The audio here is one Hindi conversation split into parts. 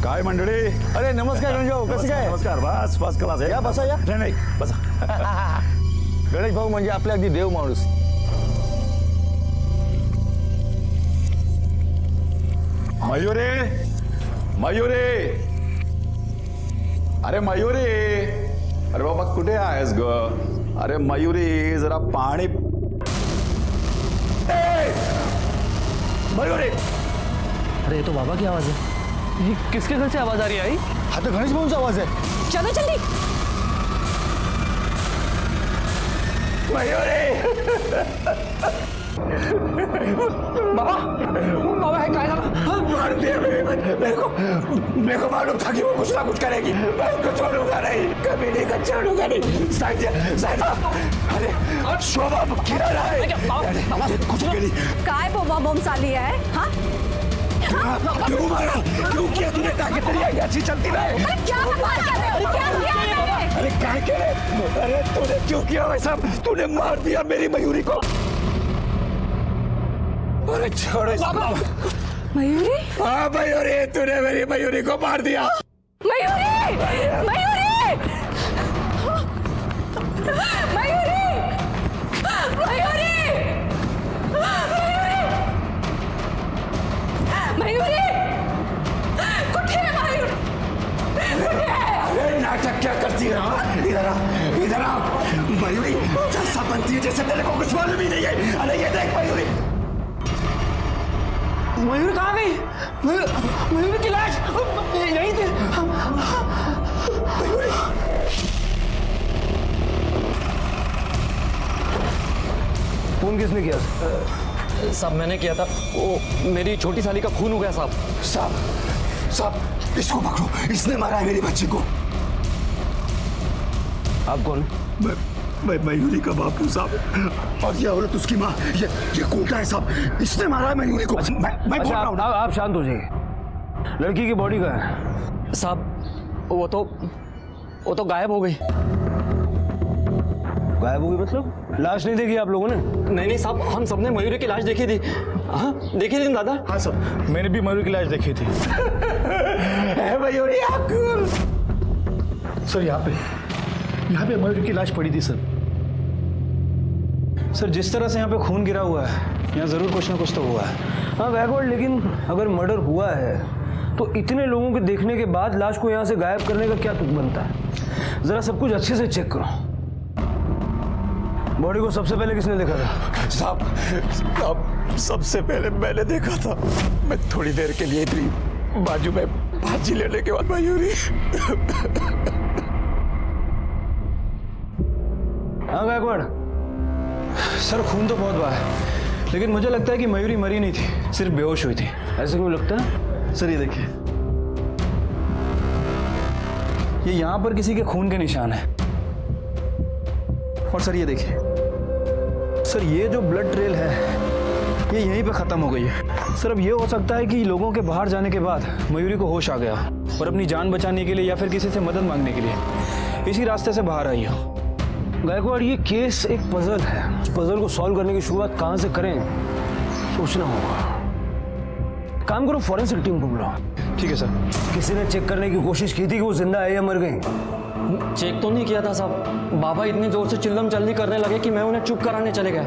काय मंडळी? अरे नमस्कार गणेश भाऊ, कसे काय? नमस्कार. बस फर्स्ट क्लास आहे. या बसा या. नाही बसा. गणेश भाऊ म्हणजे आपल्या अगदी देव माणूस. मयुरे, मयुरे, अरे मयुरे, अरे बाबा कुठे आहेस ग? अरे मयुरी जरा पाणी. मयुरी, अरे ये तो बाबा की आवाज है। ये किसके घर से आवाज आ रही है? आई हा तर गणेश भाऊंचा आवाज आहे. चलो जल्दी। बाबा, बाबा है काय झालं? मार दिया मेरे को मालूम था कि वो कुछ ना कुछ करेगी. मैं उसको छोड़ूंगा नहीं, कभी नहीं का छोड़ूंगा नहीं. साहित्य, अरे शोभा किरण आहे. कुछ केली. काय बोंबा बोंब चालली आहे? हाँ? क्यों मारा? क्यों किया तूने? ताकि तेरी आँखें अच्छी चलती रहे. अरे क्या बकवास कर रहे हो? क्या किया मैंने? अरे क्या करे? अरे तूने क्यों किया वैसा? तूने मार दिया मेरी मयूरी को. अरे छोड़ इस. मयूरी? हाँ मयूरी, तूने मेरी मयूरी को मार दिया. मयूरी! मयूरी! मयूरी! मयूरी! मयूरी! कुठे आहे मयूर? कुठे आहे? अरे नाटक क्या करती है? हाँ? इधर आ, इधर आ. मयूरी जैसा बनती है जैसे तेरे को कुछ मालूम ही नहीं है. अरे ये देख मयूरी. मयूर कहाँ गई? मयूर की लाश यहीं थी। मयूरी. फोन किसने किया? साहब मैंने किया था, वो मेरी छोटी साली का खून हो गया साहब। साहब, साहब इसको पकड़ो. इसने मारा है मेरी बच्ची को. आप कौन? मैं मयूरी का बाप हूँ साहब. और ये औरत उसकी माँ. ये कोटा है साहब. इसने मारा है मयूरी को. मैं बोल रहा हूँ ना. आप शांत हो जाइए. लड़की की बॉडी कहाँ है? साहब वो तो गायब हो गई। गायब हो गई मतलब? लाश नहीं देखी आप लोगों ने? नहीं साहब, हम सबने मयूरी की लाश देखी थी। हाँ देखी थी दादा? हाँ सर, मैंने भी मयूरी की लाश देखी थी. मयूरी आप. सर यहाँ पे मयूर की लाश पड़ी थी सर. सर जिस तरह से यहाँ पे खून गिरा हुआ है, यहाँ जरूर कुछ ना कुछ तो हुआ है. हाँ गायकवाड़, लेकिन अगर मर्डर हुआ है तो इतने लोगों के देखने के बाद लाश को यहाँ से गायब करने का क्या तुक बनता है? जरा सब कुछ अच्छे से चेक करो. बॉडी को सबसे पहले किसने देखा था? साहब सबसे पहले मैंने देखा था. मैं थोड़ी देर के लिए थी बाजू में भाजी लेने के बाद मयूरी. हाँ गायकवाड़. सर खून तो बहुत बहा है, लेकिन मुझे लगता है कि मयूरी मरी नहीं थी, सिर्फ बेहोश हुई थी. ऐसे क्यों लगता है? सर ये देखिए, ये यहाँ पर किसी के खून के निशान है. और सर ये देखिए, सर ये जो ब्लड ट्रेल है ये यहीं पे खत्म हो गई है. सर अब ये हो सकता है कि लोगों के बाहर जाने के बाद मयूरी को होश आ गया और अपनी जान बचाने के लिए या फिर किसी से मदद मांगने के लिए इसी रास्ते से बाहर आई हो. गायकवाड़, ये केस एक पजल है. उस पजल को सॉल्व करने की शुरुआत कहाँ से करें सोचना होगा. काम करो, फॉरेंसिक टीम को बुलाओ. ठीक है सर. किसी ने चेक करने की कोशिश की थी कि वो जिंदा है या मर गई? चेक तो नहीं किया था साहब. बाबा इतनी जोर से चिल्लम चल्ली करने लगे कि मैं उन्हें चुप कराने चले गए.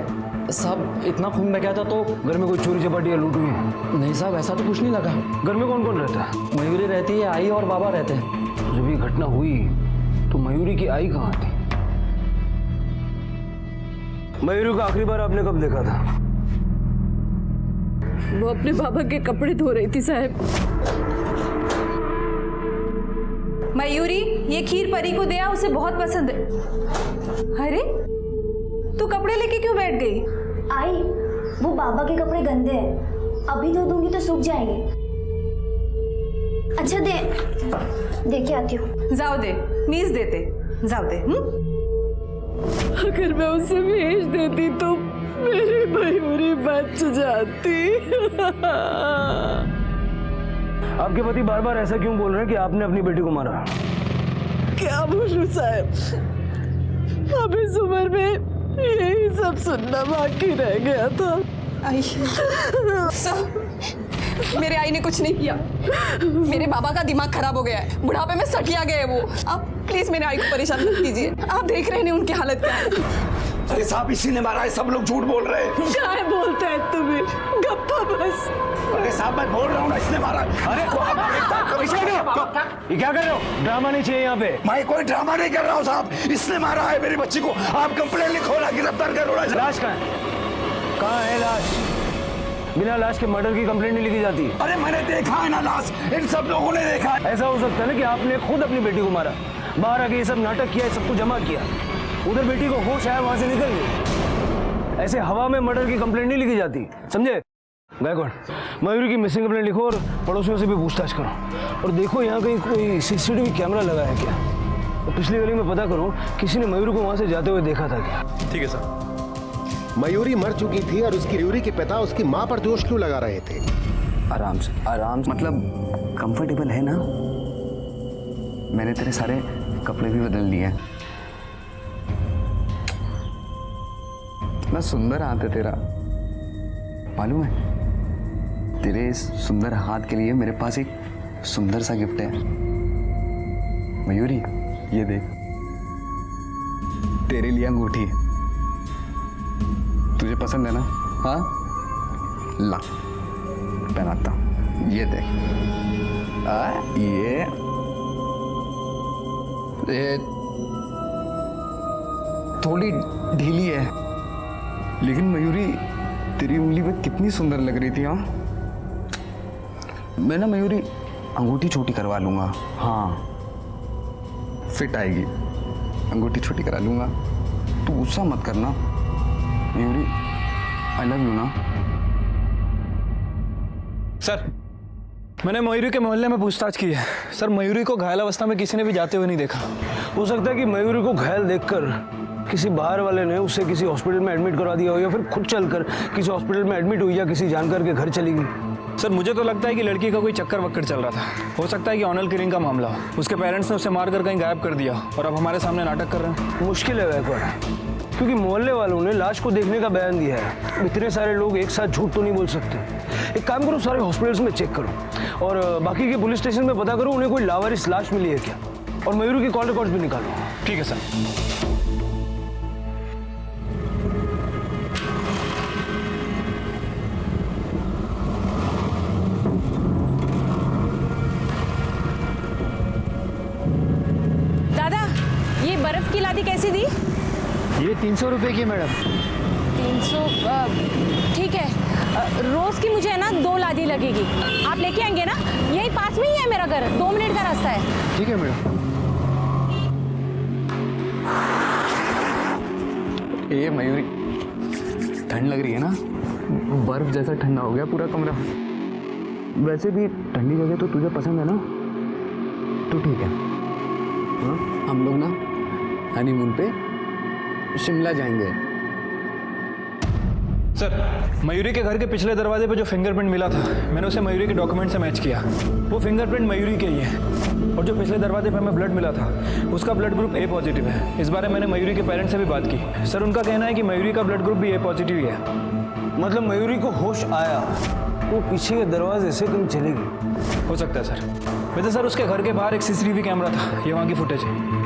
साहब इतना खून बह गया था तो. घर में कोई चोरी चपाटी या लूट हुई? नहीं साहब, ऐसा तो कुछ नहीं लगा. घर में कौन कौन रहता है? मयूरी रहती है, आई और बाबा रहते हैं. जब ये घटना हुई तो मयूरी की आई कहाँ थी? मयूरी को आखिरी बार आपने कब देखा था? वो अपने बाबा के कपड़े धो रही थी साहब. मयूरी, ये खीर परी को दिया, उसे बहुत पसंद है. अरे तू कपड़े लेके क्यों बैठ गई? आई, वो बाबा के कपड़े गंदे हैं, अभी धो दूंगी तो सूख जाएंगे. अच्छा दे के आती हूँ. जाओ दे, मीज देते. जाओ दे. अगर मैं उसे भेज देती तो मेरी मयूरी बच जाती. आपके पति बार बार ऐसा क्यों बोल रहे हैं कि आपने अपनी बेटी को मारा? क्या बोलूं साहब, अब इस उम्र में यही सब सुनना बाकी रह गया था. मेरे आई ने कुछ नहीं किया। मेरे बाबा का दिमाग खराब हो गया है, बुढ़ापे में सटिया गए वो। आप प्लीज मेरे आई को परेशान मत कीजिए। आप देख रहे हैं उनकी हालत क्या है। अरे साहब इसी ने मारा है, सब लोग झूठ बोल रहे हैं। क्या है बोलता है तुम्हें, गप्पा बस। अरे साहब मैं बोल रहा हूँ ना, इसने मारा है। अरे ये क्या कर रहे हो? ड्रामा नहीं चाहिए यहाँ पे। मैं कोई ड्रामा नहीं कर रहा हूँ साहब, इसने मारा है मेरी बच्ची को। आप कंप्लेंट लिखो ना, गिरफ्तार करो ना। लाश कहाँ है? कहाँ है लाश? बिना लाश के मर्डर की कंप्लेंट नहीं लिखी जाती। अरे मैंने देखा है ना लाश, इन सब लोगों ने देखा है। ऐसा हो सकता है ना कि आपने खुद अपनी बेटी को मारा, बाहर आके ये सब नाटक किया, सब कुछ जमा किया, उधर बेटी को होश आया, वहां से निकल गई। ऐसे हवा में मर्डर की कंप्लेंट नहीं लिखी जाती, समझे? गायकवाड़, मयूरी की मिसिंग कंप्लेंट लिखो और पड़ोसियों से भी पूछताछ करो और देखो यहाँ कहीं कोई सीसीटीवी कैमरा लगा है क्या, और पिछली गली में पता करो किसी ने मयूरी को वहां से जाते हुए देखा था क्या। ठीक है सर। मयूरी मर चुकी थी और उसकी मयूरी के पिता उसकी माँ पर दोष क्यों लगा रहे थे? आराम से मतलब कंफर्टेबल है ना? मैंने तेरे सारे कपड़े भी बदल लिए हैं। इतना सुंदर हाथ है तेरा, मालूम है? तेरे इस सुंदर हाथ के लिए मेरे पास एक सुंदर सा गिफ्ट है। मयूरी, ये देख, तेरे लिए अंगूठी। तुझे पसंद है ना? हाँ, ला पहनाता हूं। ये देख, ये थोड़ी ढीली है, लेकिन मयूरी तेरी उंगली पे कितनी सुंदर लग रही थी। हाँ, मैं ना मयूरी अंगूठी छोटी करवा लूंगा। हाँ, फिट आएगी, अंगूठी छोटी करा लूंगा। तू गुस्सा मत करना मयूरी, आई लव यू ना। सर, मैंने मयूरी के मोहल्ले में पूछताछ की है। सर, मयूरी को घायल अवस्था में किसी ने भी जाते हुए नहीं देखा। हो सकता है कि मयूरी को घायल देखकर किसी बाहर वाले ने उसे किसी हॉस्पिटल में एडमिट करवा दिया हो, या फिर खुद चलकर किसी हॉस्पिटल में एडमिट हुई या किसी जानकार के घर चली गई। सर, मुझे तो लगता है कि लड़की का कोई चक्कर वक्कर चल रहा था। हो सकता है कि ऑनर किलिंग का मामला हो। उसके पेरेंट्स ने उसे मारकर कहीं गायब कर दिया और अब हमारे सामने नाटक कर रहे हैं। मुश्किल है गायकवाड़, क्योंकि मोहल्ले वालों ने लाश को देखने का बयान दिया है। इतने सारे लोग एक साथ झूठ तो नहीं बोल सकते। एक काम करो, सारे हॉस्पिटल्स में चेक करो और बाकी के पुलिस स्टेशन में पता करो उन्हें कोई लावारिस लाश मिली है क्या, और मयूरी की कॉल रिकॉर्ड्स भी निकालो। ठीक है सर। दादा, ये बर्फ की लादी कैसी दी? ये 300 रुपए की मैडम। 300, ठीक है। रोज की मुझे है ना 2 लादी लगेगी। आप लेके आएंगे ना? यही पास में ही है मेरा घर, 2 मिनट का रास्ता है। ठीक है मैडम। ये मयूरी, ठंड लग रही है ना? बर्फ जैसा ठंडा हो गया पूरा कमरा। वैसे भी ठंडी जगह तो तुझे पसंद है ना, तो ठीक है। हाँ, हम लोग ना हनीमून पे शिमला जाएंगे। सर, मयूरी के घर के पिछले दरवाजे पे जो फिंगरप्रिंट मिला था, मैंने उसे मयूरी के डॉक्यूमेंट से मैच किया। वो फिंगरप्रिंट मयूरी के ही है। और जो पिछले दरवाजे पे हमें ब्लड मिला था, उसका ब्लड ग्रुप ए पॉजिटिव है। इस बारे मैंने मयूरी के पेरेंट्स से भी बात की। सर, उनका कहना है कि मयूरी का ब्लड ग्रुप भी ए पॉजिटिव ही है। मतलब मयूरी को होश आया, वो पीछे के दरवाजे से कहीं चली गई। हो सकता है सर। वैसे सर, उसके घर के बाहर एक सीसीटीवी कैमरा था, ये वहाँ की फुटेज है।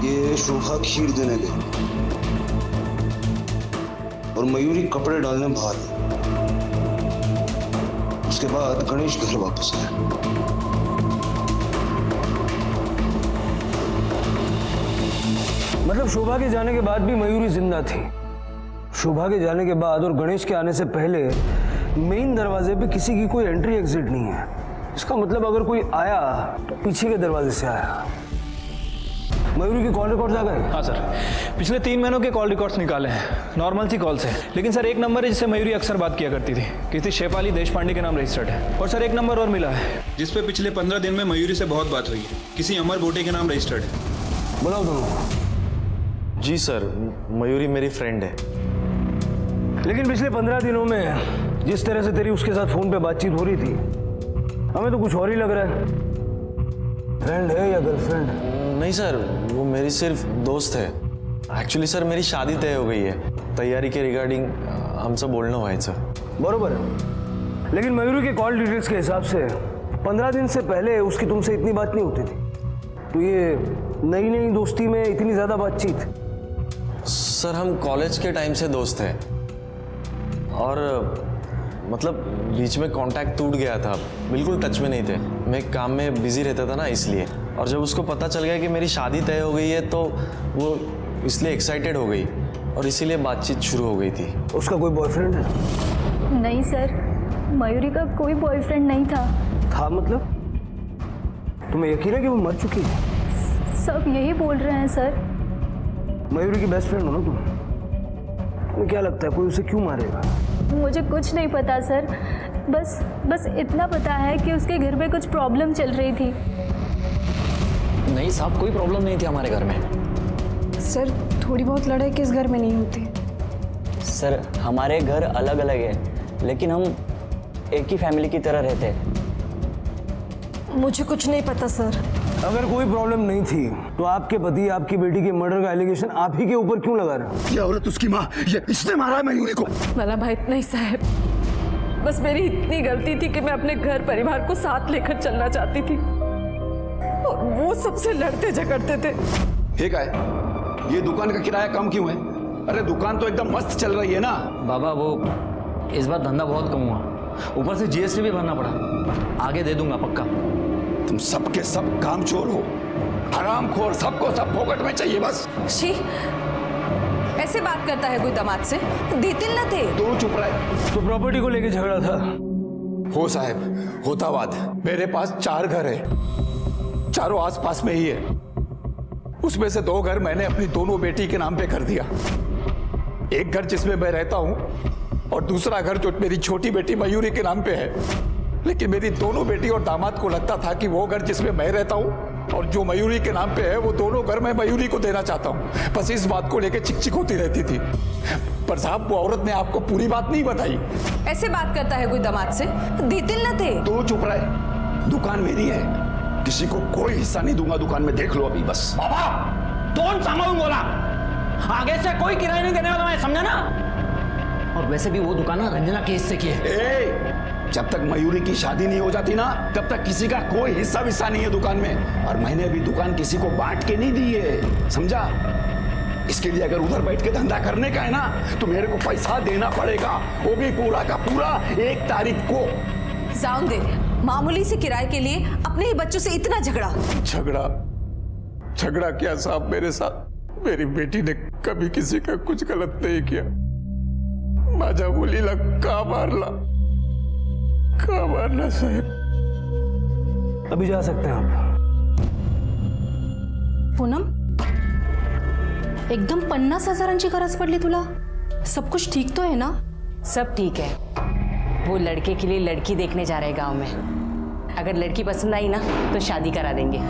ये शोभा खीर देने गई और मयूरी कपड़े डालने बाहर गई। उसके बाद गणेश घर वापस आया। मतलब शोभा के जाने के बाद भी मयूरी जिंदा थी। शोभा के जाने के बाद और गणेश के आने से पहले मेन दरवाजे पे किसी की कोई एंट्री एग्जिट नहीं है। इसका मतलब अगर कोई आया तो पीछे के दरवाजे से आया। मयूरी की कॉल रिकॉर्ड्स आ गए? हाँ सर, पिछले 3 महीनों के कॉल रिकॉर्ड्स निकाले हैं। नॉर्मल सी कॉल्स है, लेकिन सर एक नंबर है जिससे मयूरी अक्सर बात किया करती थी, किसी शेफाली देशपांडे के नाम रजिस्टर्ड है। और सर एक नंबर और मिला है जिस पे पिछले 15 दिन में मयूरी से बहुत बात हुई है, किसी अमर बोटे के नाम रजिस्टर्ड है। बुलाओ दोनों। जी सर, मयूरी मेरी फ्रेंड है। लेकिन पिछले 15 दिनों में जिस तरह से तेरी उसके साथ फोन पे बातचीत हो रही थी, हमें तो कुछ और ही लग रहा है। फ्रेंड है या गर्लफ्रेंड? नहीं सर, वो मेरी सिर्फ दोस्त है। एक्चुअली सर, मेरी शादी तय हो गई है। तैयारी के रिगार्डिंग आमचं बोलणं व्हायचं. बरोबर है, लेकिन मयूरी के कॉल डिटेल्स के हिसाब से 15 दिन से पहले उसकी तुमसे इतनी बात नहीं होती थी. तो ये नई नई दोस्ती में इतनी ज़्यादा बातचीत? सर हम कॉलेज के टाइम से दोस्त हैं और मतलब बीच में कांटेक्ट टूट गया था, बिल्कुल टच में नहीं थे. मैं काम में बिजी रहता था ना इसलिए. और जब उसको पता चल गया कि मेरी शादी तय हो गई है तो वो इसलिए एक्साइटेड हो गई और इसीलिए बातचीत शुरू हो गई थी. उसका कोई बॉयफ्रेंड है? नहीं सर, मयूरी का कोई बॉयफ्रेंड नहीं था. था मतलब? तुम्हें यकीन है कि वो मर चुकी है? सब यही बोल रहे हैं सर. मयूरी की बेस्ट फ्रेंड हो ना तुम? तुम्हें क्या लगता है कोई उसे क्यों मारेगा? मुझे कुछ नहीं पता सर. बस इतना पता है कि उसके घर में कुछ प्रॉब्लम चल रही थी. नहीं साहब, कोई प्रॉब्लम नहीं थी हमारे घर में. सर थोड़ी बहुत लड़ाई किस घर में नहीं होती. सर हमारे घर अलग अलग है लेकिन हम एक ही फैमिली की तरह रहते हैं. मुझे कुछ नहीं पता सर. अगर कोई प्रॉब्लम नहीं थी तो आपके पति आपकी बेटी के मर्डर का एलिगेशन आप ही के ऊपर क्यों लगा रहे हैं? ये औरत उसकी माँ, ये इसने मारा है मयूरी को. मला माहित नहीं साहब, बस मेरी इतनी गलती थी कि मैं अपने घर परिवार को साथ लेकर चलना चाहती थी और वो सबसे लड़ते झगड़ते थे. ठीक है, ये दुकान का किराया कम क्यों है? अरे दुकान तो एकदम मस्त चल रही है ना. बाबा वो इस बार धंधा बहुत कम हुआ, ऊपर से जीएसटी भी भरना पड़ा. आगे दे दूंगा पक्का. तुम सबके सब कामचोर हो, हरामखोर, सबको सब फोकट में चाहिए बस. शी, ऐसे बात करता है कोई दामाद से? देतिल न थे. तू चुप रहे. तो प्रॉपर्टी को लेके झगड़ा था? हो साहब, होता बात. मेरे पास 4 घर है, चारों आसपास में ही है. उसमें से 2 घर मैंने अपनी दोनों बेटी के नाम पे कर दिया. एक घर जिसमें मैं रहता हूं और दूसरा घर जो मेरी छोटी बेटी मयूरी के नाम पे है. लेकिन मेरी दोनों बेटी और दामाद को लगता था कि वो घर जिसमें मैं रहता हूँ और जो मयूरी के नाम पे है वो दोनों घर मैं मयूरी को देना चाहता हूँ. बस इस बात को लेकर चिक चिक होती रहती थी. पर साहब वो औरत ने आपको पूरी बात नहीं बताई. ऐसे बात करता है कोई दामाद से? देतिल न थे. तो चुप रहे. दुकान मेरी है, किसी को कोई हिस्सा नहीं दूंगा दुकान में. देख लो अभी बस. बाबा कौन सांभालूं बोला? आगे से कोई किराया नहीं देने वाला, मैं समझा ना. और वैसे भी वो दुकान ना रंजना के हिस्से की है. जब तक मयूरी की शादी नहीं हो जाती ना तब तक किसी का कोई हिस्सा विस्सा नहीं है दुकान में. और मैंने अभी दुकान किसी को बांट के नहीं दी है, समझा? इसके लिए अगर उधर बैठ के धंधा करने का है ना तो मेरे को पैसा देना पड़ेगा, वो भी पूरा का पूरा 1 तारीख को. जाऊं दे, मामूली से किराए के लिए अपने ही बच्चों से इतना झगड़ा. झगड़ा क्या साहब मेरे साथ? मेरी बेटी ने कभी किसी का कुछ गलत नहीं किया. माझ्या मुलीला का मारला साहेब? अभी जा सकते हैं आप. पूनम, एकदम 50,000ची गरज पडली तुला. सब कुछ ठीक तो है ना? सब ठीक है. वो लड़के के लिए लड़की देखने जा रहे गांव में. अगर लड़की पसंद आई ना तो शादी करा देंगे.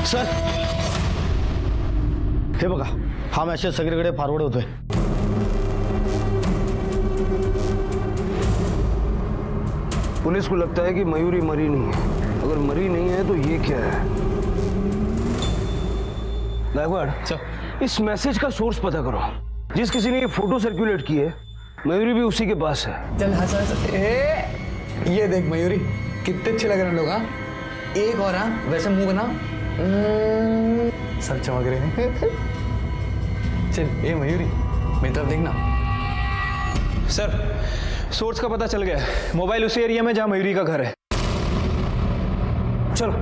सर हे बघा, हा मेसेज सगळीकडे फॉरवर्ड होतोय. पुलिस को लगता है कि मयूरी मरी नहीं है. अगर मरी नहीं है तो ये क्या है? गायकवाड़, इस मैसेज का सोर्स पता करो. जिस किसी ने ये फोटो सर्कुलेट की है मयूरी भी उसी के पास है. चल हंस हंस. ये देख मयूरी, कितने अच्छे लग रहे हैं लोग. हाँ एक और. हाँ वैसे मुंह बना, सब चमक रहे हैं. चल ए मयूरी मेरी तरफ देखना. सर सोर्स का पता चल गया है. मोबाइल उसी एरिया में जहां मयूरी का घर है. चलो.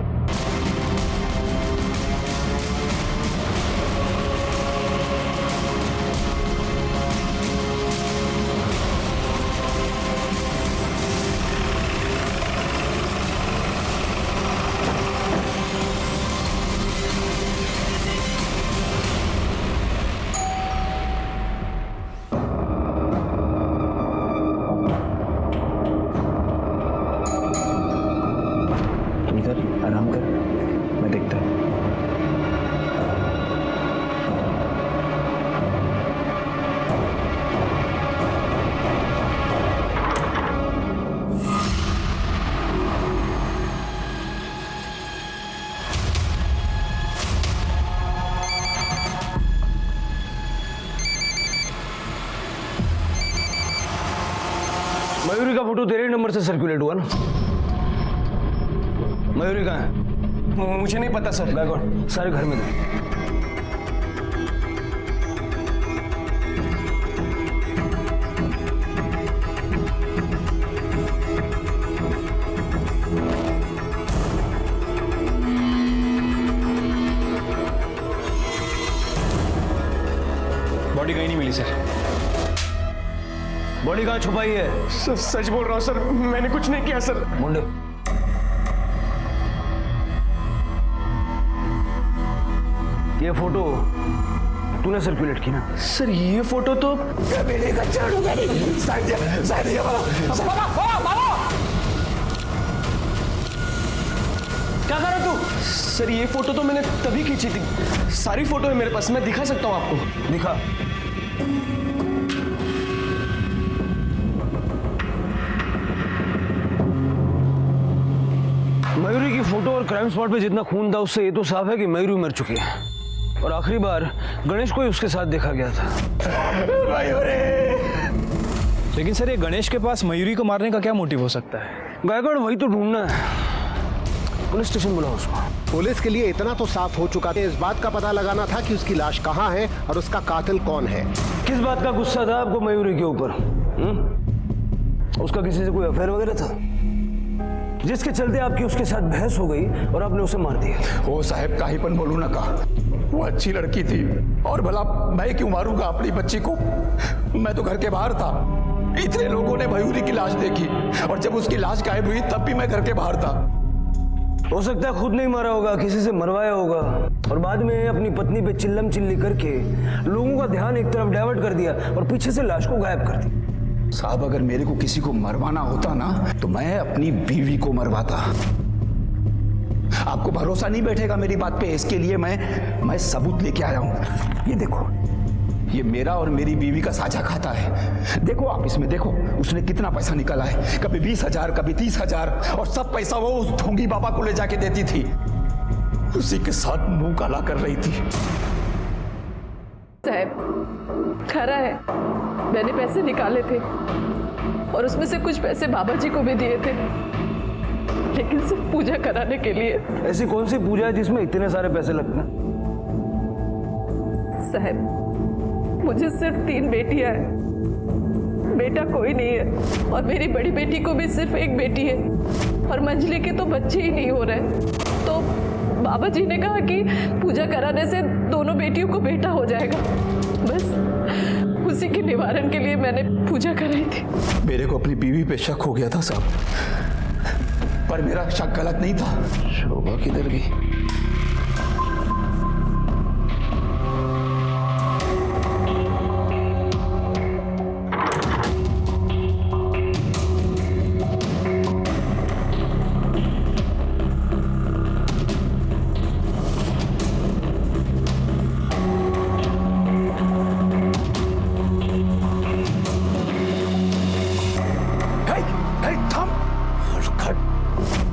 फोटो तेरे नंबर से सर्कुलेट हुआ ना? मयूरी कहाँ है? मुझे नहीं पता सर। गायकवाड़ सारे घर में दे। बॉडी कहीं नहीं मिली सर। बॉडी कहाँ छुपाई है? सच बोल रहा हूँ सर, मैंने कुछ नहीं किया सर। मुंडे, ये फोटो तूने सर्कुलेट की ना? सर ये फोटो तो मेरे का छोड़ूंगा नहीं। साइड बाबा क्या कर रहा तू? सर ये फोटो तो मैंने तभी खींची थी, सारी फोटो है मेरे पास, मैं दिखा सकता हूँ आपको। दिखा। मयूरी की फोटो और क्राइम स्पॉट पे जितना खून था उससे ये तो साफ है कि मयूरी मर चुकी है और आखिरी बार गणेश को ही उसके साथ देखा गया था। लेकिन सर ये गणेश के पास मयूरी को मारने का क्या मोटिव हो सकता है? गायकवाड़ वही तो ढूंढना है। पुलिस स्टेशन बुलाओ उसको। पुलिस के लिए इतना तो साफ हो चुका था, इस बात का पता लगाना था कि उसकी लाश कहाँ है और उसका कातिल कौन है। किस बात का गुस्सा था आपको मयूरी के ऊपर? उसका किसी से कोई अफेयर वगैरह था जिसके चलते आपकी उसके साथ बहस हो गई और आपने उसे मार दिया? ओ साहब काहे पन बोलू ना का, वो अच्छी लड़की थी और भला मैं क्यों मारूंगा अपनी बच्ची को? मैं तो घर के बाहर था, इतने लोगों ने मयूरी की लाश देखी और जब उसकी लाश गायब हुई तब भी मैं घर के बाहर था। हो सकता है खुद नहीं मारा होगा, किसी से मरवाया होगा और बाद में अपनी पत्नी पे चिल्लम चिल्ली करके लोगों का ध्यान एक तरफ डाइवर्ट कर दिया और पीछे से लाश को गायब कर दी। साहब अगर मेरे को किसी को मरवाना होता ना तो मैं अपनी बीवी को मरवाता। आपको भरोसा नहीं बैठेगा मेरी बात पे, इसके लिए मैं सबूत लेके आया हूं। ये देखो, ये मेरा और मेरी बीवी का साझा खाता है। देखो आप इसमें देखो उसने कितना पैसा निकाला है, कभी 20,000 कभी 30,000 और सब पैसा वो उस ढोंगी बाबा को ले जाके देती थी, उसी के साथ मुंह काला कर रही थी। साहब खरा है, मैंने पैसे निकाले थे और उसमें से कुछ पैसे बाबा जी को भी दिए थे, लेकिन सिर्फ पूजा कराने के लिए। ऐसी कौन सी पूजा है जिसमें इतने सारे पैसे लगते हैं? साहब मुझे सिर्फ 3 बेटियां हैं, बेटा कोई नहीं है और मेरी बड़ी बेटी को भी सिर्फ एक बेटी है और मंजली के तो बच्चे ही नहीं हो रहे। तो बाबा जी ने कहा कि पूजा कराने से दोनों बेटियों को बेटा हो जाएगा, बस उसी के निवारण के लिए मैंने पूजा कराई थी। मेरे को अपनी बीवी पे शक हो गया था साहब, पर मेरा शक गलत नहीं था। शोभा किधर गई?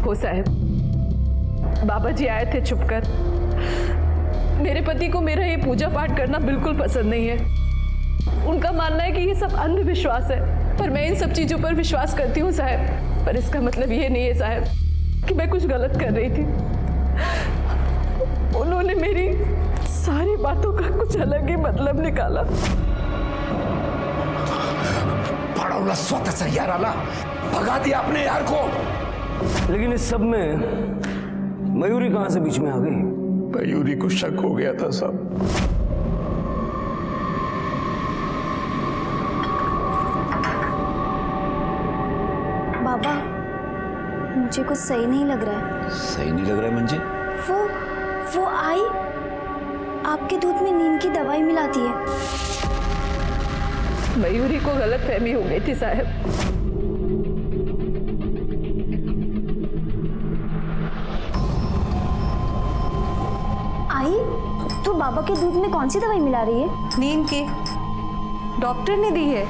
हो साहब, बाबा जी आए थे छुपकर। मेरे पति को मेरा ये पूजा पाठ करना बिल्कुल पसंद नहीं है। उनका मानना है कि ये सब अंधविश्वास है, पर मैं इन सब चीजों पर विश्वास करती हूँ साहब। पर इसका मतलब ये नहीं है साहब कि मैं कुछ गलत कर रही थी। उन्होंने मेरी सारी बातों का कुछ अलग ही मतलब निकाला। पड़ौला स्वतः से यार आला भगा दिया अपने यार को। लेकिन इस सब में मयूरी कहां से बीच में आ गई? मयूरी को शक हो गया था साहब। बाबा मुझे कुछ सही नहीं लग रहा है। सही नहीं लग रहा है मंजे? वो आई आपके दूध में नींद की दवाई मिलाती है। मयूरी को गलतफहमी हो गई थी साहब। तो बाबा के दूध में कौन सी दवाई मिला रही है? नींद की, डॉक्टर ने दी है।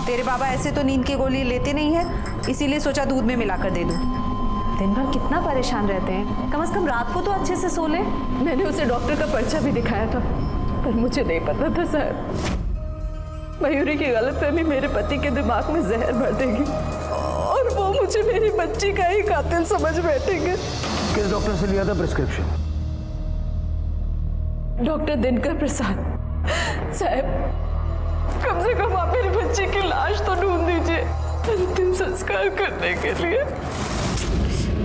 तेरे बाबा ऐसे तो नींद की गोली लेते नहीं है, इसीलिए सोचा दूध में मिलाकर दे दूं। दिन भर कितना परेशान रहते हैं, कम से कम रात को तो अच्छे से सो ले। मैंने उसे डॉक्टर का पर्चा भी दिखाया था, पर मुझे नहीं पता था साहब मयूरी की गलतफहमी मेरे पति के दिमाग में जहर भर देगी और मुझे मेरी बच्ची का ही कातिल समझ बैठेंगे। किस डॉक्टर से लिया था प्रिस्क्रिप्शन? डॉक्टर दिनकर प्रसाद साहब, कम से कम आप मेरी बच्ची की लाश तो ढूंढ दीजिए अंतिम संस्कार करने के लिए।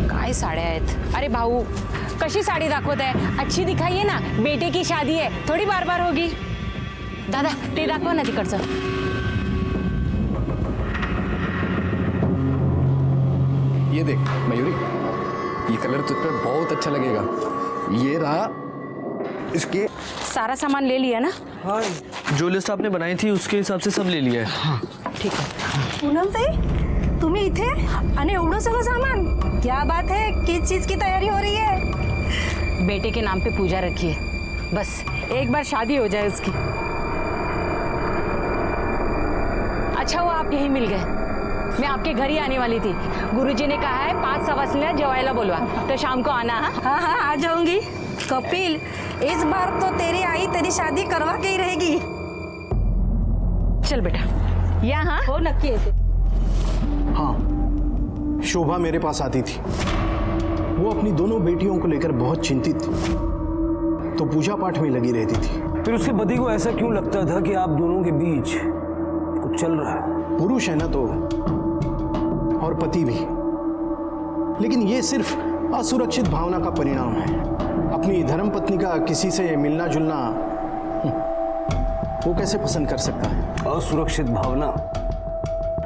काय साड्या आहेत? अरे भाऊ, कशी साडी दाखवत आहे? अच्छी दिखाइए ना, बेटे की शादी है, थोड़ी बार बार होगी। दादा ते दाखवा ना तिकडचं। ये देख मयूरी, ये कलर तुझ पे बहुत अच्छा लगेगा। ये रहा इसके। सारा सामान ले लिया ना? हाँ, जो लिस्ट आपने बनाई थी उसके हिसाब से सब ले लिया है। हाँ ठीक है। पूनम ताई, तुम्ही इथे आणि एवढं सगळं सामान? क्या बात है, किस चीज की तैयारी हो रही है? बेटे के नाम पे पूजा रखी है, बस एक बार शादी हो जाए उसकी। अच्छा हुआ आप यहीं मिल गए, मैं आपके घर ही आने वाली थी। गुरुजी ने कहा है 5 सवासनीला जेवायला बोलवा, तो शाम को आना। हाँ हाँ आ जाऊंगी। कपिल, इस बार तो तेरी आई तेरी शादी करवा के ही रहेगी। चल बेटा, यहाँ हो नक्की येते। हाँ, शोभा मेरे पास आती थी। वो अपनी दोनों बेटियों को लेकर बहुत चिंतित थी, तो पूजा पाठ में लगी रहती थी। फिर उसके पति को ऐसा क्यों लगता था कि आप दोनों के बीच कुछ चल रहा है? पुरुष है ना तो, और पति भी, लेकिन ये सिर्फ असुरक्षित भावना का परिणाम है। अपनी धर्मपत्नी का किसी से मिलना जुलना वो कैसे पसंद कर सकता है? असुरक्षित भावना?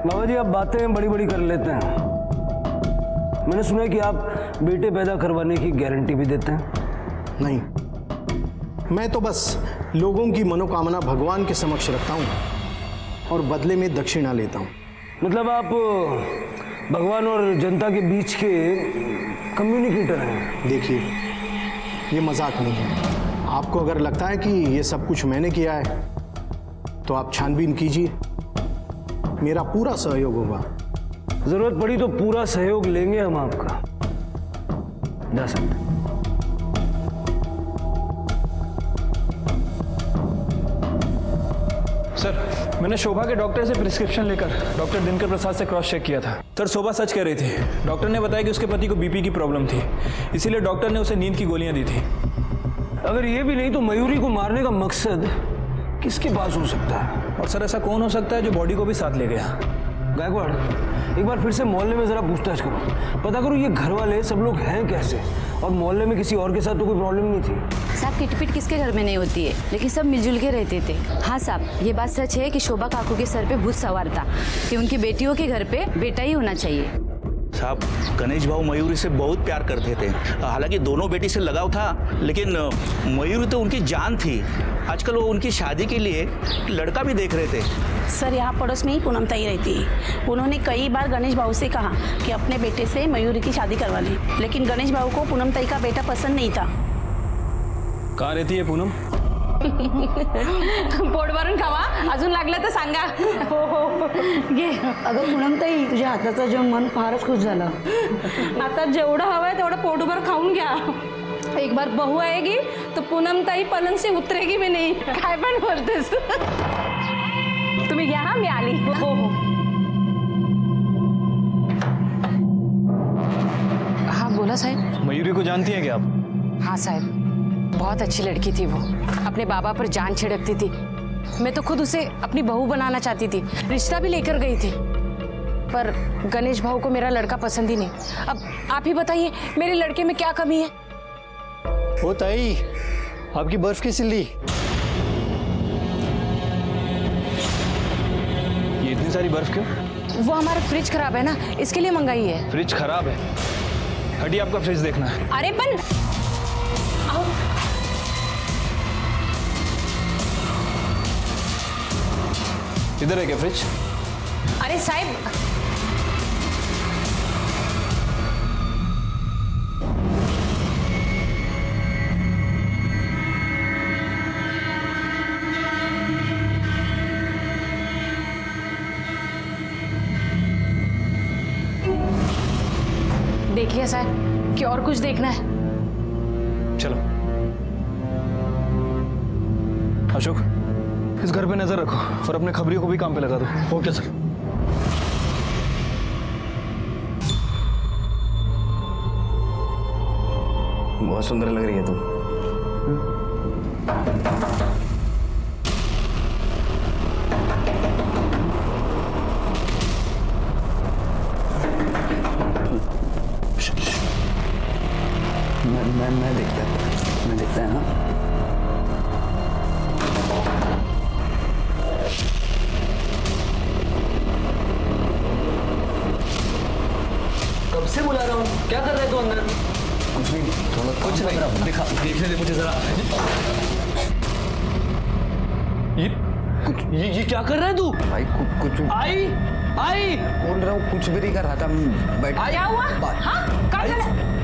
बाबा जी, आप बातें बड़ी बड़ी कर लेते हैं। मैंने सुना है कि आप बेटे पैदा करवाने की गारंटी भी देते हैं। नहीं, मैं तो बस लोगों की मनोकामना भगवान के समक्ष रखता हूँ और बदले में दक्षिणा लेता हूँ। मतलब आप भगवान और जनता के बीच के कम्युनिकेटर हैं। देखिए, ये मजाक नहीं है। आपको अगर लगता है कि ये सब कुछ मैंने किया है तो आप छानबीन कीजिए, मेरा पूरा सहयोग होगा। जरूरत पड़ी तो पूरा सहयोग लेंगे हम आपका। जा सकते। सर, मैंने शोभा के डॉक्टर से प्रिस्क्रिप्शन लेकर डॉक्टर दिनकर प्रसाद से क्रॉस चेक किया था। सर, शोभा सच कह रही थी। डॉक्टर ने बताया कि उसके पति को बीपी की प्रॉब्लम थी, इसीलिए डॉक्टर ने उसे नींद की गोलियां दी थी। अगर ये भी नहीं तो मयूरी को मारने का मकसद किसके पास हो सकता है? और सर, ऐसा कौन हो सकता है जो बॉडी को भी साथ ले गया? गायकवाड़, एक बार फिर से मोहल्ले में जरा पूछताछ करो, पता करो ये घर वाले सब लोग हैं कैसे, और मोहल्ले में किसी और के साथ तो कोई प्रॉब्लम नहीं थी। साहब, किटपिट किसके घर में नहीं होती है, लेकिन सब मिलजुल के रहते थे। हाँ साहब, ये बात सच है कि शोभा काकू के सर पे भूत सवार था कि उनकी बेटियों के घर पे बेटा ही होना चाहिए। साहब, गणेश भाऊ मयूरी से बहुत प्यार करते थे। हालांकि दोनों बेटी से लगाव था, लेकिन मयूरी तो उनकी जान थी। आजकल वो उनकी शादी के लिए लड़का भी देख रहे थे। सर, यहाँ पड़ोस में ही पूनम ताई रहती है। उन्होंने कई बार गणेश भाऊ से कहा कि अपने बेटे से मयूरी की शादी करवा लें, लेकिन गणेश भाऊ को पूनम ताई का बेटा पसंद नहीं था। कहाँ रहती है पूनम? पोट भरून खावा, अजून लागलं तर सांगा। हो घे। अगं पूनम ताई, तुझ्या हाताचं जेवण मन फारच खुश झालं। आता जेवढं हवंय तेवढं पोटभर खाऊन घ्या। एक बार बहू आएगी तो पूनम ताई पलंग से उतरेगी भी नहीं। काय पण बोलतेस तुम्ही घ्या, मी आली। हो हो। हाँ बोला साहब। मयूरी को जानती हैं क्या आप? हाँ साहब, बहुत अच्छी लड़की थी वो, अपने बाबा पर जान छिड़कती थी। मैं तो खुद उसे अपनी बहू बनाना चाहती थी, रिश्ता भी लेकर गई थी, पर गणेश भाऊ को मेरा लड़का पसंद ही नहीं। अब आप ही बताइए, मेरे लड़के में क्या कमी है? ओ ताई, आपकी बर्फ की सिल्ली। ये इतनी सारी बर्फ क्यों? वो हमारा फ्रिज खराब है ना, इसके लिए मंगाई है। फ्रिज खराब है? हटिए, आपका फ्रिज देखना है। अरे पण इधर है क्या फ्रिज? अरे साहब, देखिए साहब कि और कुछ देखना है। चलो अशोक, इस घर पे नजर रखो और अपने खबरियों को भी काम पे लगा दो। Okay sir. बहुत सुंदर लग रही है तुम। मैं देखता है हाँ। कब से बुला रहा हूँ, क्या कर रहे तू अंदर? कुछ नहीं, थोड़ा कुछ नहीं, दिखा देखने दे मुझे जरा। ये क्या कर रहा है तू? भाई कुछ आई आई बोल रहा हूँ, कुछ भी नहीं कर रहा था। बैठ क्या हुआ? हाँ? क्या कर रहा?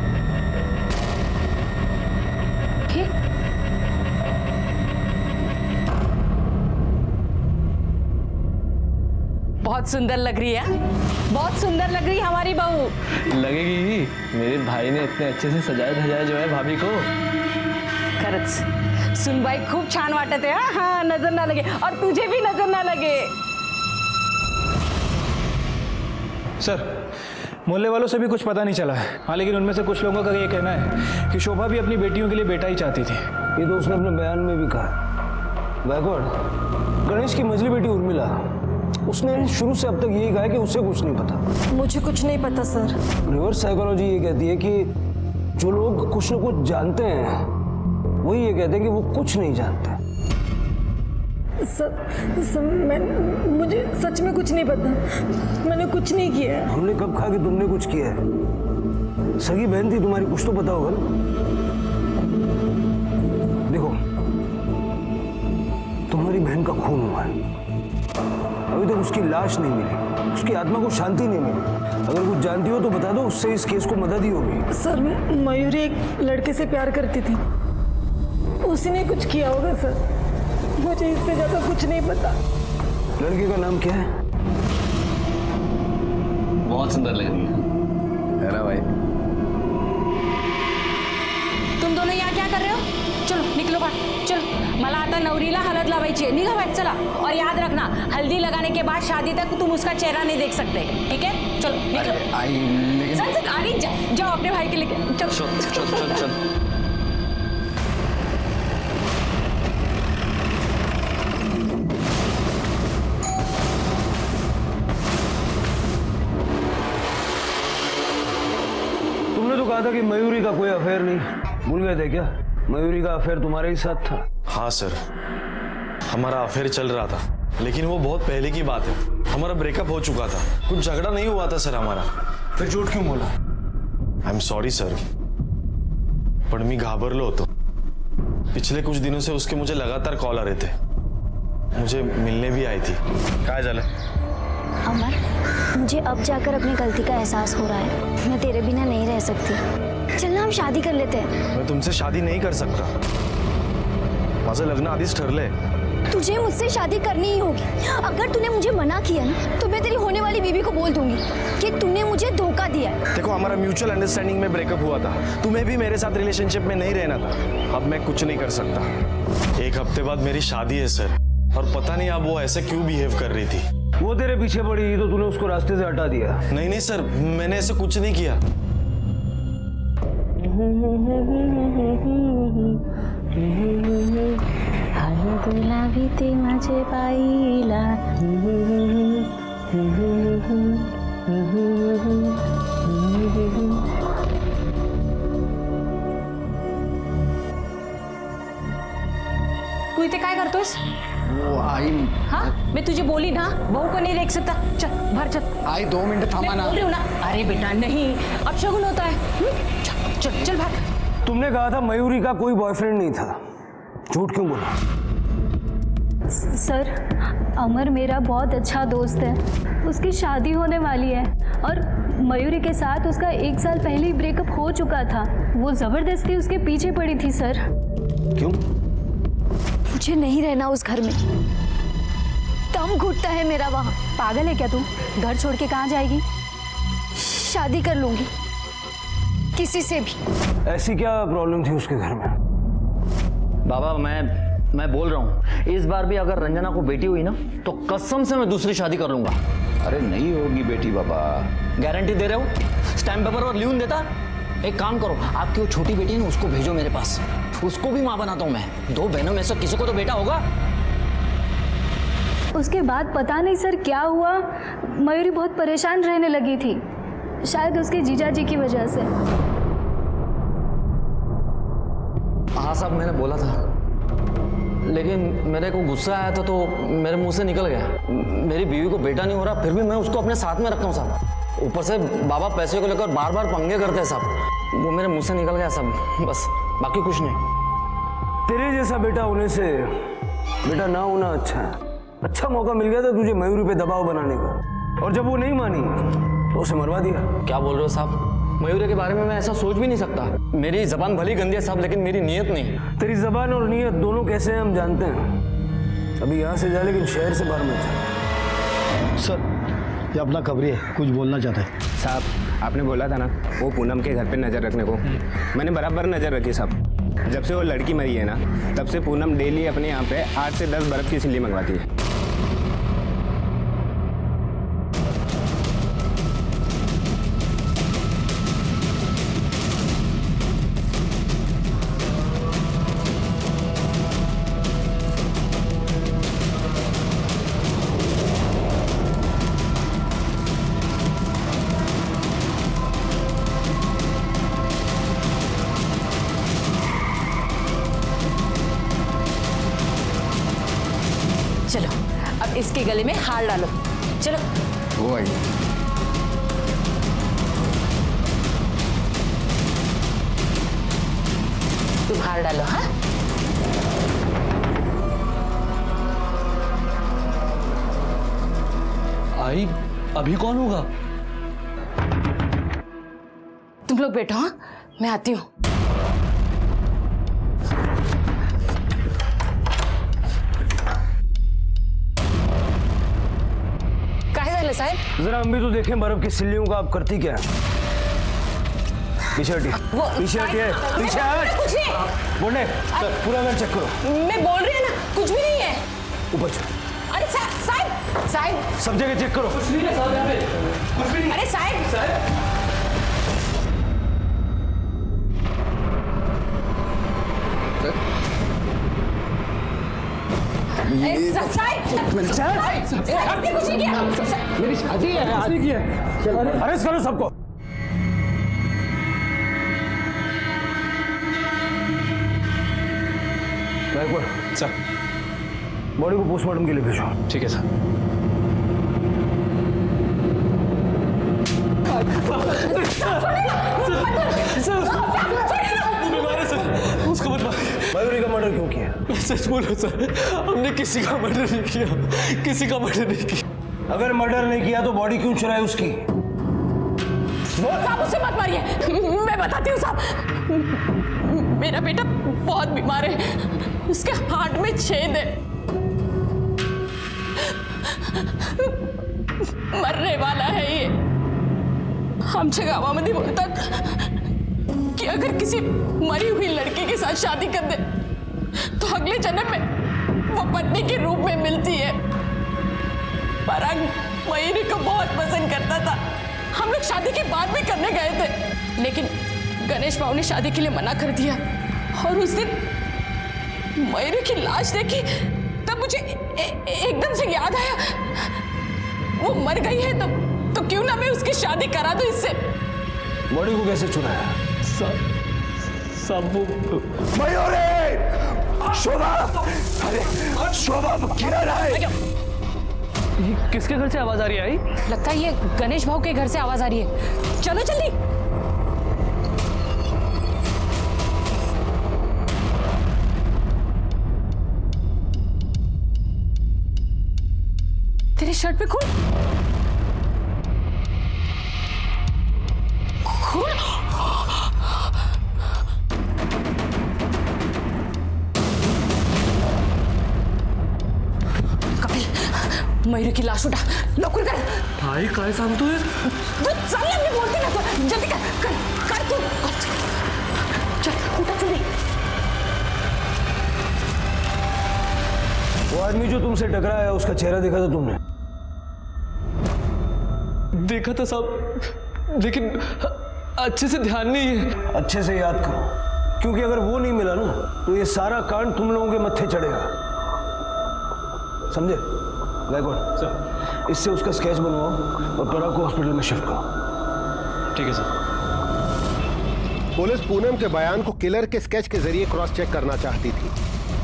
बहुत सुंदर लग रही है, बहुत सुंदर लग रही है हमारी बहू। लगेगी ही, मेरे भाई ने इतने अच्छे से सजाया धजाया जो है भाभी को। खरंच सुनबाई खूप छान वाटत है। हाँ, नजर ना लगे और तुझे भी नजर ना लगे। सर, मोहल्ले वालों से भी कुछ पता नहीं चला है। हाँ, लेकिन उनमें से कुछ लोगों का ये कहना है कि शोभा भी अपनी बेटियों के लिए बेटा ही चाहती थी। ये तो उसने अपने बयान में भी कहा। गायकवाड़, गणेश की मझली बेटी उर्मिला, उसने शुरू से अब तक यही कहा है कि उसे कुछ नहीं पता। मुझे कुछ नहीं पता सर। रिवर्स साइकोलॉजी ये कहती है कि जो लोग कुछ न कुछ जानते हैं वही ये कहते हैं कि वो कुछ नहीं जानते। मुझे सच में कुछ नहीं पता, मैंने कुछ नहीं किया है। हमने कब कहा कि तुमने कुछ किया है? सगी बहन थी तुम्हारी, कुछ तो पता होगा ना। देखो, तुम्हारी बहन का खून हुआ है, अभी तक उसकी लाश नहीं मिली, उसकी आत्मा को शांति नहीं मिली। अगर कुछ जानती हो तो बता दो, उससे इस केस को मदद ही होगी। सर, मयूरी एक लड़के से प्यार करती थी, उसी ने कुछ किया होगा सर। मुझे इससे ज्यादा कुछ नहीं पता। लड़के का नाम क्या है? बहुत सुंदर लग रही है ना भाई। तुम दोनों यहाँ क्या कर रहे हो? चलो निकलो बाहर, चलो। मला आता नवरीला हळद लावायची आहे, निघा बाहेर चला। और याद रखना, हल्दी लगाने के बाद शादी तक तुम उसका चेहरा नहीं देख सकते, ठीक है? चलो निकलो। आई लेकिन चल आगे जाओ अपने भाई के लेके। चलो चल चल। तुमने तो कहा था कि मयूरी का कोई अफेयर नहीं, भूल गए थे क्या? मयूरी का अफेयर तुम्हारे ही साथ था। हाँ सर, हमारा अफेयर चल रहा था, लेकिन वो बहुत पहले की बात है। हमारा ब्रेकअप हो चुका था, कुछ झगड़ा नहीं हुआ था सर हमारा। फिर झूठ क्यों बोला? आई एम सॉरी सर, पण मी घाबरलो होतो। पिछले कुछ दिनों से उसके मुझे लगातार कॉल आ रहे थे, मुझे मिलने भी आई थी। काय झालं? अमर, मुझे अब जाकर अपनी गलती का एहसास हो रहा है। मैं तेरे बिना नहीं रह सकती। चलना हम शादी कर लेते हैं। मैं तुमसे शादी नहीं कर सकता, माझं लग्न आधीच ठरलंय। तुझे मुझसे शादी करनी ही होगी। अगर तूने मुझे मना किया ना, तो मैं तेरी होने वाली बीवी को बोल दूंगी कि तूने मुझे धोखा दिया है। देखो, हमारा म्यूचुअल अंडरस्टैंडिंग में ब्रेकअप हुआ था, तुम्हें भी मेरे साथ रिलेशनशिप में नहीं रहना था। अब मैं कुछ नहीं कर सकता। 1 हफ्ते बाद मेरी शादी है सर, और पता नहीं अब वो ऐसे क्यों बिहेव कर रही थी। वो तेरे पीछे पड़ी तो तूने उसको रास्ते से हटा दिया। नहीं सर, मैंने ऐसे कुछ नहीं किया। माझे पाईला तू इथे काय करतोस? वो आई। हाँ, मैं तुझे बोली ना, बहू को नहीं देख सकता। चल बाहर चल। आई 2 मिनट थामा ना। बोल रही हूँ ना। अरे बेटा नहीं, अब शगुन होता है। चल चल चल बाहर। तुमने कहा था मयूरी का कोई बॉयफ्रेंड नहीं था, झूठ क्यों बोला? सर, अमर मेरा बहुत अच्छा दोस्त है, उसकी शादी होने वाली है और मयूरी के साथ उसका 1 साल पहले ही ब्रेकअप हो चुका था। वो जबरदस्ती उसके पीछे पड़ी थी सर। क्यों? मुझे नहीं रहना उस घर में, दम घुटता है मेरा वहाँ। पागल है क्या तू? घर छोड़ के कहाँ जाएगी? शादी कर लूंगी किसी से भी। ऐसी क्या प्रॉब्लम थी उसके घर में? बाबा, मैं बोल रहा हूँ, इस बार भी अगर रंजना को बेटी हुई ना, तो कसम से मैं दूसरी शादी कर लूंगा। अरे नहीं होगी बेटी बाबा। गारंटी दे रहे हो? स्टैम्प पेपर और लिखून देता। एक काम करो, आपकी वो छोटी बेटी है ना, उसको भेजो मेरे पास, उसको भी माँ बनाता हूँ मैं। 2 बहनों में से किसी को तो बेटा होगा। उसके बाद पता नहीं सर क्या हुआ, मयूरी बहुत परेशान रहने लगी थी, शायद उसके जीजा जी की वजह से। हाँ साहब, मैंने बोला था, लेकिन मेरे को गुस्सा आया था तो मेरे मुंह से निकल गया। मेरी बीवी को बेटा नहीं हो रहा, फिर भी मैं उसको अपने साथ में रखता हूँ साहब। ऊपर से बाबा पैसे को लेकर बार बार पंगे करते हैं साहब, वो मेरे मुंह से निकल गया साहब, बस, बाकी कुछ नहीं। तेरे जैसा बेटा होने से बेटा ना होना अच्छा है। अच्छा मौका मिल गया था तुझे मयूरी पे दबाव बनाने का, और जब वो नहीं मानी तो उसे मरवा दिया। क्या बोल रहे हो साहब? मयूरी के बारे में मैं ऐसा सोच भी नहीं सकता। मेरी जबान भली गंदी है साहब, लेकिन मेरी नीयत नहीं। तेरी जबान और नीयत दोनों कैसे हैं हम जानते हैं। अभी यहाँ से जा, लेकिन शहर से बाहर मत जा। सर, ये अपना खबरी है, कुछ बोलना चाहता है। साहब आपने बोला था ना वो पूनम के घर पे नज़र रखने को, मैंने बराबर नज़र रखी साहब। जब से वो लड़की मरी है ना, तब से पूनम डेली अपने यहाँ पे 8 से 10 बर्फ़ की सिल्ली मंगवाती है। चलो अब इसके गले में हार डालो, चलो। वो आई तुम हार डालो। हाँ, आई अभी कौन होगा? तुम लोग बैठो, हाँ मैं आती हूँ। साहब जरा हम भी तो देखें बर्फ की सिल्लियों का आप करती क्या है। पीछे हटिए, पीछे हटिए, पीछे हट। बोले पूरा घर चेक करो। मैं बोल रही हूँ ना, कुछ भी नहीं है। ऊपर चलो। अरे साहब, साहब सब जगह चेक करो। कुछ नहीं है साहब, यहाँ पे कुछ भी नहीं। अरे साहब, साहब आपने कुछ नहीं किया। मेरी शादी है, शादी की है। अरेस्ट करो सबको। सर बॉडी को पोस्टमार्टम के लिए भेजो। ठीक है सर। उसको मत मार। मयूरी का मर्डर क्यों किया? सच बोलो सर, हमने किसी का मर्डर नहीं किया, किसी का मर्डर नहीं किया। अगर मर्डर नहीं किया तो बॉडी क्यों चुराई उसकी? साहब उससे मत मारिए, मैं बताती हूँ साहब। मेरा बेटा बहुत बीमार है, उसके हार्ट में छेद है, मरने वाला है ये। आमच्या गावामध्ये बोलतात कि अगर किसी मरी हुई लड़की के साथ शादी कर दे तो अगले जन्म में वो पत्नी के रूप में मिलती है। पराग मयूरी को बहुत पसंद करता था, हम लोग शादी के बाद भी करने गए थे, लेकिन गणेश भाऊ ने शादी के लिए मना कर दिया। और उस दिन मयूरी की लाश देखी तब मुझे एकदम से याद आया, वो मर गई है तो क्यों ना मैं उसकी शादी करा दूं इससे। बॉडी को कैसे चुराया? सब मयूरी, शोभा, अरे शोभा किरण है। किसके घर से आवाज आ रही है? लगता है ये गणेश भाऊ के घर से आवाज आ रही है। चलो जल्दी। तेरे शर्ट पे खून, खून। मयूरी की लाश उठा, लवकर कर। भाई काय सांगतोय? चल ना, मी बोलते ना, तो जल्दी कर तू। चल उठा जल्दी। वो आदमी जो तुमसे टकराया है उसका चेहरा देखा था तुमने? देखा था साहब, लेकिन अच्छे से ध्यान नहीं है। अच्छे से याद करो, क्योंकि अगर वो नहीं मिला ना तो ये सारा कांड तुम लोगों के मत्थे चढ़ेगा, समझे? गायकवाड़ सर, इससे उसका स्केच बनवाओ और पराग को हॉस्पिटल में शिफ्ट करो। ठीक है सर। पुलिस पूनम के बयान को किलर के स्केच के जरिए क्रॉस चेक करना चाहती थी।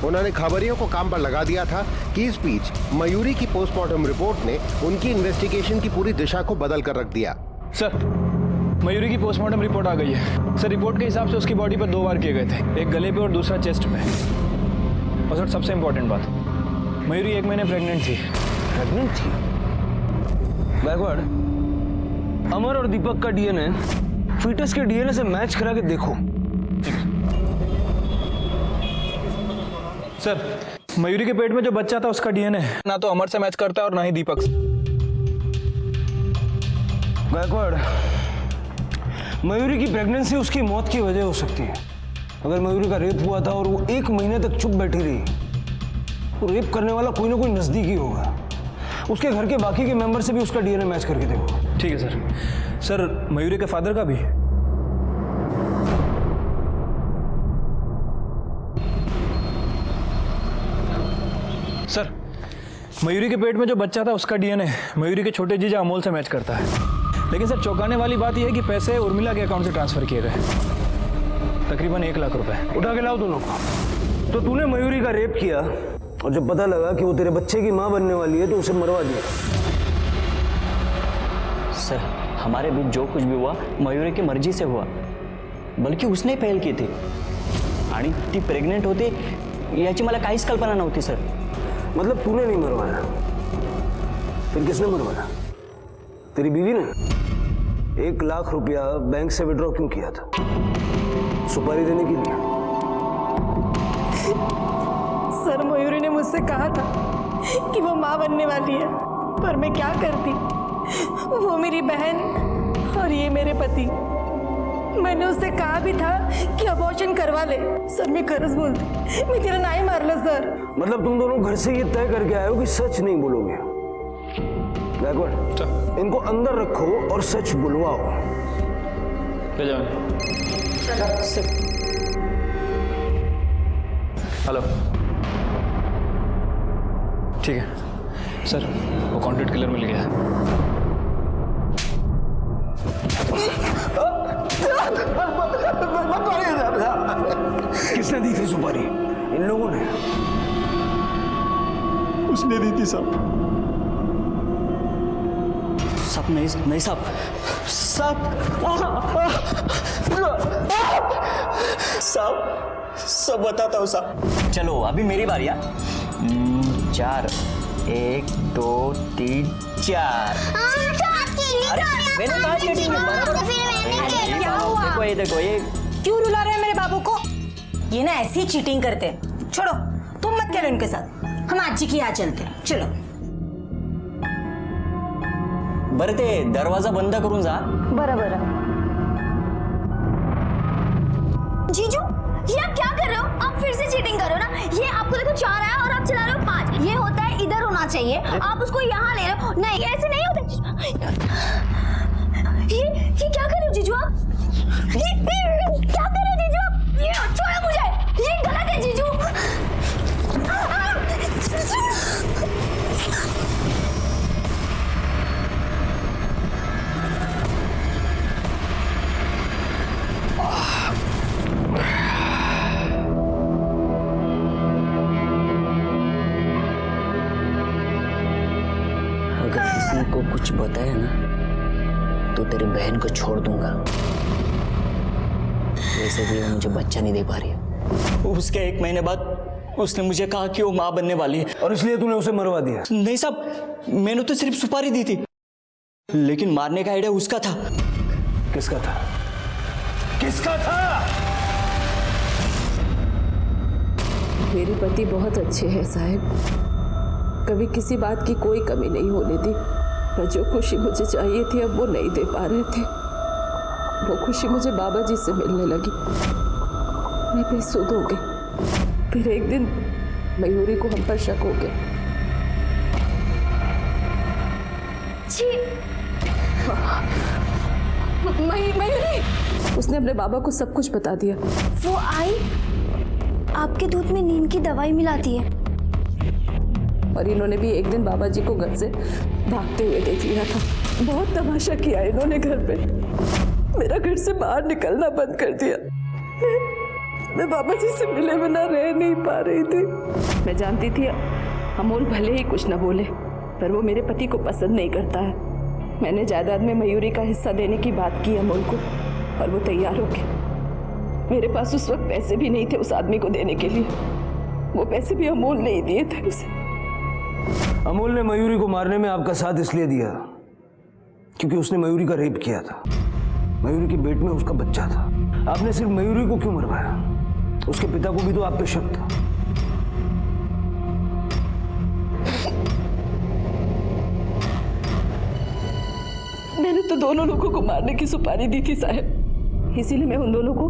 उन्होंने खबरियों को काम पर लगा दिया था कि इस बीच मयूरी की पोस्टमार्टम रिपोर्ट ने उनकी इन्वेस्टिगेशन की पूरी दिशा को बदल कर रख दिया। सर, मयूरी की पोस्टमार्टम रिपोर्ट आ गई है। सर, रिपोर्ट के हिसाब से उसकी बॉडी पर 2 वार किए गए थे, एक गले पे और दूसरा चेस्ट पे। और सर, सबसे इम्पोर्टेंट बात, मयूरी 1 महीने प्रेग्नेंट थी। प्रेग्नेंट थी? गायकवाड़, अमर और दीपक का डीएनए फीटस के डीएनए से मैच करा के देखो। सर, मयूरी के पेट में जो बच्चा था उसका डीएनए ना तो अमर से मैच करता है और ना ही दीपक से। गायकवाड़, मयूरी की प्रेगनेंसी उसकी मौत की वजह हो सकती है। अगर मयूरी का रेप हुआ था और वो 1 महीने तक चुप बैठी रही तो रेप करने वाला कोई ना कोई नजदीकी होगा। उसके घर के बाकी के मेंबर से भी उसका डीएनए मैच करके देखो। ठीक है सर। सर, मयूरी के फादर का भी? सर, मयूरी के पेट में जो बच्चा था उसका डीएनए मयूरी के छोटे जीजा अमोल से मैच करता है। लेकिन सर, चौंकाने वाली बात यह है कि पैसे उर्मिला के अकाउंट से ट्रांसफर किए गए, तकरीबन 1 लाख रुपए। उठा के लाओ दोनों को। तो तूने मयूरी का रेप किया और जब पता लगा कि वो तेरे बच्चे की मां बनने वाली है तो उसे मरवा दिया। सर, हमारे बीच जो कुछ भी हुआ मयूरी की मर्जी से हुआ, बल्कि उसने पहल की थी आणि ती प्रेग्नेंट होती याची मला काहीच कल्पना नव्हती सर। मतलब तूने नहीं मरवाया, फिर किसने मरवाया? तेरी बीवी ने? 1 लाख रुपया बैंक से विड्रॉ क्यों किया था? सुपारी देने के लिए? सर, मयूरी ने मुझसे कहा था कि वो माँ बनने वाली है, पर मैं क्या करती? वो मेरी बहन और ये मेरे पति। मैंने उससे कहा भी था कि अबॉर्शन करवा ले। सर, मैं खरच बोलती, मैं तेरा नहीं मारला सर। मतलब तुम दोनों घर से ये तय करके आए हो कि सच नहीं बोलोगे? गायकवाड़, इनको अंदर रखो और सच बुलवाओ। हेलो, ठीक है सर, वो कॉन्ट्रैक्ट किलर मिल गया है। किसने दी थी सुपारी? इन लोगों ने? उसने दी थी साहब। साहब नहीं साहब, सब बताता हूँ साहब। चलो अभी मेरी बारी है। 4, 1, 2, 3, 4। अरे मैंने कहा चीटिंग देखो, ये देखो, ये क्यों रुला रहे हैं मेरे बाबू को? ये ना ऐसी चीटिंग करते हैं। छोड़ो, तुम मत खेलो इनके साथ, हम आजी की यहाँ चलते हैं। चलो। बरं, ते दरवाजा बंद करून जा। बरं। जीजू, ये आप क्या कर रहे हो? आप फिर से चीटिंग कर रहे हो ना। ये आपको देखो 4 आया और आप चला रहे हो 5। ये होता है इधर होना चाहिए, आप उसको यहाँ ले रहे हो। नहीं, ऐसे नहीं होता। ये क्या कर रहे हो जीजू आप? ये क्या कर रहे हो जीजू आप? ये छोड़ो मुझे, ये गलत है जीजू। अगर किसी को कुछ बताया ना तो तेरी बहन को छोड़ दूंगा। वैसे भी वो मुझे बच्चा नहीं दे पा रही है। उसके 1 महीने बाद उसने मुझे कहा कि वो माँ बनने वाली है। और इसलिए तूने उसे मरवा दिया? नहीं साहब, मैंने तो सिर्फ सुपारी दी थी, लेकिन मारने का आइडिया उसका था। किसका था? किसका था? मेरे पति बहुत अच्छे हैं साहब, कभी किसी बात की कोई कमी नहीं होने दी। पर जो खुशी मुझे चाहिए थी अब वो नहीं दे पा रहे थे। वो खुशी मुझे बाबा जी से मिलने लगी। मैं बेसुध हो गई। फिर एक दिन मयूरी को हम पर शक हो गया। मयूरी उसने अपने बाबा को सब कुछ बता दिया। वो आई आपके दूध में नींद की दवाई मिलाती है। और इन्होंने भी एक दिन बाबा जी को घर से भागते हुए देख लिया था। बहुत तमाशा किया इन्होंने घर पे। मेरा घर से बाहर निकलना बंद कर दिया। मैं बाबा जी से मिले बिना रह नहीं पा रही थी। मैं जानती थी अमोल भले ही कुछ न बोले, पर वो मेरे पति को पसंद नहीं करता है। मैंने जायदाद में मयूरी का हिस्सा देने की बात की अमोल को, और वो तैयार हो गया। मेरे पास उस वक्त पैसे भी नहीं थे उस आदमी को देने के लिए। वो पैसे भी अमोल ने ही दिए थे उसे। अमोल ने मयूरी को मारने में आपका साथ इसलिए दिया क्योंकि उसने मयूरी का रेप किया था। मयूरी के पेट में उसका बच्चा था। आपने सिर्फ मयूरी को क्यों मरवाया? उसके पिता को भी तो आप पे शक था। मैंने तो दोनों लोगों को मारने की सुपारी दी थी साहब, इसीलिए मैं उन दोनों को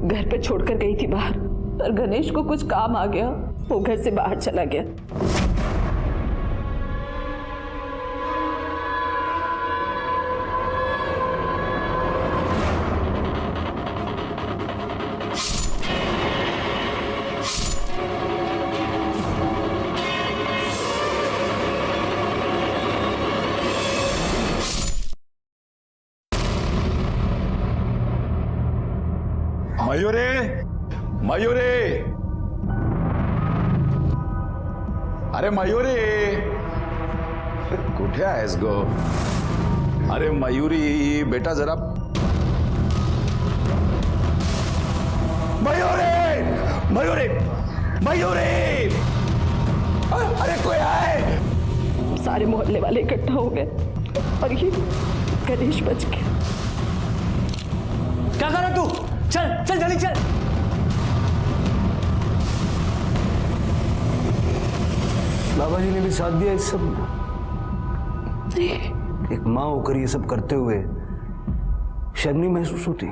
घर पे छोड़कर गई थी बाहर। पर गणेश को कुछ काम आ गया, वो घर से बाहर चला गया। मयूरी, मयूरी, अरे मयूरी, कुठे आहेस गो? अरे मयूरी बेटा जरा, मयूरी, मयूरी, मयूरी, अरे कोई आए। सारे मोहल्ले वाले इकट्ठा हो गए और ये गणेश बच गया। क्या कर रहा तू? चल चल जल्दी चल। बाबा जी ने भी साथ दिया इस सब में। एक माँ होकर ये सब करते हुए शर्म नहीं महसूस होती?